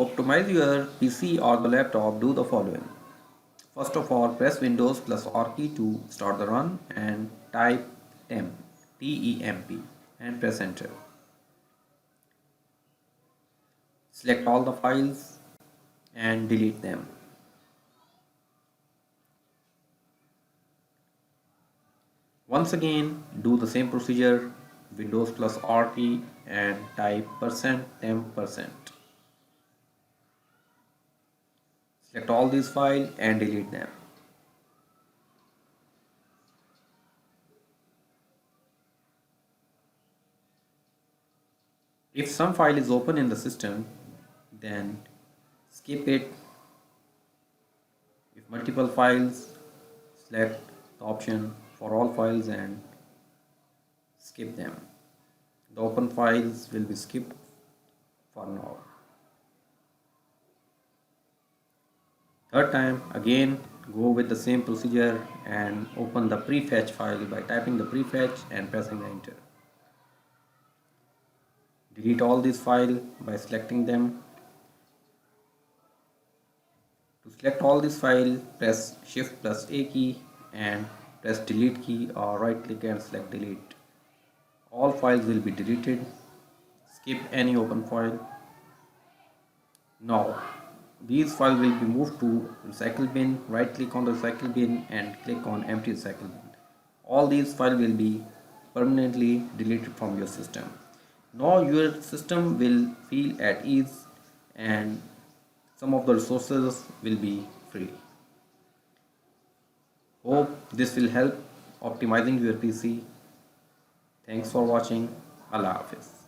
optimize your PC or the laptop, do the following. First of all, press Windows plus R key to start the run and type temp, T-E-M-P, and press enter. Select all the files and delete them. Once again, do the same procedure, Windows plus R key and type %temp%. Select all these files and delete them. If some file is open in the system, then skip it. If multiple files, select the option for all files and skip them. The open files will be skipped for now. Third time, again go with the same procedure and open the prefetch file by typing the prefetch and pressing enter. Delete all these files by selecting them. To select all these files, press Shift plus A key and press delete key or right click and select delete. All files will be deleted. Skip any open file. Now these files will be moved to recycle bin. Right click on the recycle bin and click on empty recycle bin. All these files will be permanently deleted from your system. Now your system will feel at ease and some of the resources will be free. Hope this will help optimizing your PC. Thanks for watching. Allah Hafiz.